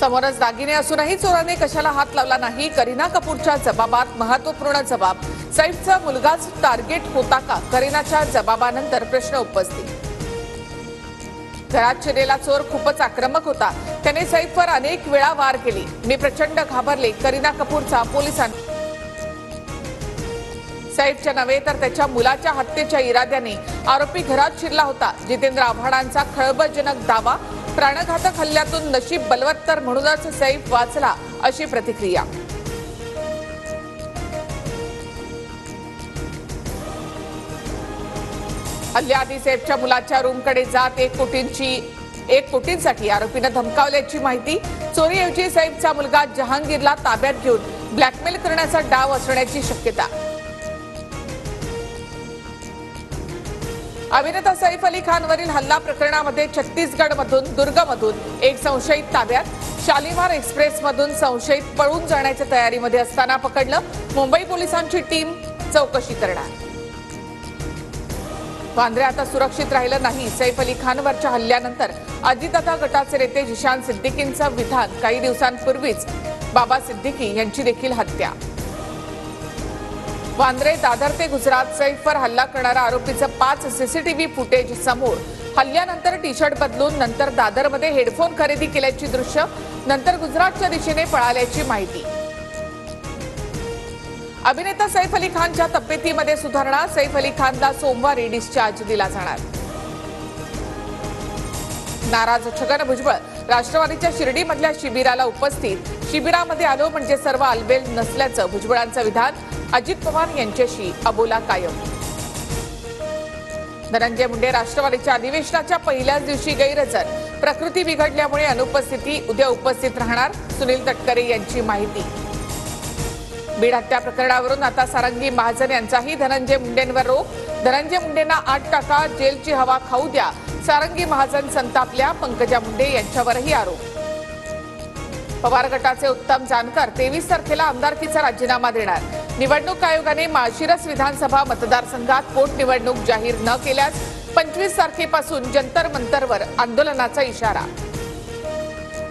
समोरच दागिने असूनही चोराने कशाला हात लावला नाही? करीना कपूरच्या जबाबात महत्त्वपूर्ण जबाब. सैफचा मुलगाच टार्गेट होता का? करीनाच्या जबाबानंतर प्रश्न उपस्थित. घरात शिरलेला चोर खूपच आक्रमक होता. त्याने सैफवर अनेक वेळा वार केले. मी प्रचंड घाबरले. करीना कपूरचा पोलिसांना. सैफच्या नव्हे तर त्याच्या मुलाच्या हत्येच्या इराद्याने आरोपी घरात शिरला होता. जितेंद्र आव्हाडांचा खळबळजनक दावा. प्राणघातक हल्ल्यातून नशीब बलवत्तर म्हणूनच सैफ वाचला, अशी प्रतिक्रिया. हल्ल्याआधी सैफच्या मुलाच्या रूमकडे जात 1 कोटींसाठी आरोपीनं धमकावल्याची माहिती. चोरीऐवजी सैफचा मुलगा जहांगीरला ताब्यात घेऊन ब्लॅकमेल करण्याचा डाव असण्याची शक्यता. अभिनेता सैफ अली खानवरील हल्ला प्रकरणामध्ये छत्तीसगडमधून दुर्गमधून एक संशयित ताब्यात. शालिमार एक्सप्रेसमधून संशयित पळून जाण्याच्या तयारीमध्ये असताना पकडलं. मुंबई पोलिसांची टीम चौकशी करणार. वांद्रे आता सुरक्षित राहिलं नाही. सैफ अली खानवरच्या हल्ल्यानंतर अजितदादा गटाचे नेते जिशान सिद्दीकींचं विधान. काही दिवसांपूर्वीच बाबा सिद्दीकी यांची देखील हत्या. वांद्रे दादर ते गुजरात. सैफवर हल्ला करणारा आरोपीचं 5 सीसीटीव्ही फुटेज समोर. हल्ल्यानंतर टी शर्ट बदलून नंतर दादरमध्ये हेडफोन खरेदी केल्याची दृश्य. नंतर गुजरातच्या दिशेने पळाल्याची माहिती. अभिनेता सैफ अली खानच्या तब्येतीमध्ये सुधारणा. सैफ अली खानला सोमवारी डिस्चार्ज दिला जाणार. नाराज छगन भुजबळ राष्ट्रवादीच्या शिर्डीमधल्या शिबिराला उपस्थित. शिबिरामध्ये आलो म्हणजे सर्व आलबेल नसल्याचं भुजबळांचं विधान. अजित पवार यांच्याशी अबोला कायम. धनंजय मुंडे राष्ट्रवादीच्या अधिवेशनाच्या पहिल्याच दिवशी गैरहजर. प्रकृती बिघडल्यामुळे अनुपस्थिती. उद्या उपस्थित राहणार. सुनील तटकरे यांची माहिती. बीड हत्या प्रकरणावरून आता सारंगी महाजन यांचाही धनंजय मुंडेंवर रोख. धनंजय मुंडेंना 8 टाका जेलची हवा खाऊ द्या. सारंगी महाजन संतापल्या. पंकजा मुंडे यांच्यावरही आरोप. पवार गटाचे उत्तम जानकर 23 तारखेला आमदारकीचा राजीनामा देणार. निवडणूक आयोगाने माळशिरस विधानसभा मतदारसंघात पोटनिवडणूक जाहीर न केल्यास 25 तारखेपासून जंतर मंतरवर आंदोलनाचा इशारा.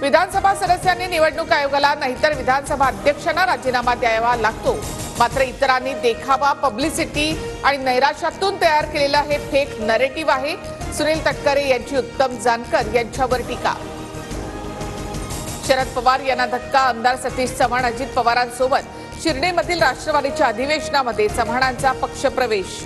विधानसभा सदस्यांनी निवडणूक आयोगाला नाहीतर विधानसभा अध्यक्षांना राजीनामा द्यावा लागतो. मात्र इतरांनी देखावा, पब्लिसिटी आणि नैराश्यातून तयार केलेलं हे फेक नरेटिव्ह आहे. सुनील तटकरे यांची उत्तम जानकर यांच्यावर टीका. शरद पवार यांना धक्का. आमदार सतीश चव्हाण अजित पवारांसोबत शिर्डीमधील राष्ट्रवादीच्या अधिवेशनामध्ये चव्हाणांचा पक्षप्रवेश.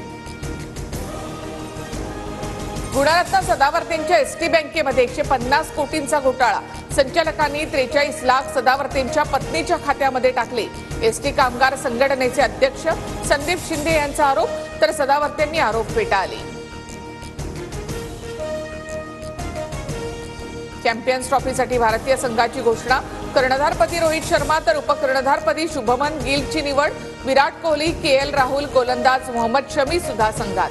गुणरत्न सदावर्तेंच्या एसटी बँकेमध्ये 150 कोटींचा घोटाळा. संचालकांनी 43 लाख सदावर्तेंच्या पत्नीच्या खात्यामध्ये टाकले. एसटी कामगार संघटनेचे अध्यक्ष संदीप शिंदे यांचा आरोप, तर सदावर्तेंनी आरोप फेटाळले. चॅम्पियन्स ट्रॉफीसाठी भारतीय संघाची घोषणा. कर्णधारपदी रोहित शर्मा तर उपकर्णधारपदी शुभमन गिलची निवड. विराट कोहली, केएल राहुल, गोलंदाज मोहम्मद शमी सुद्धा संघात.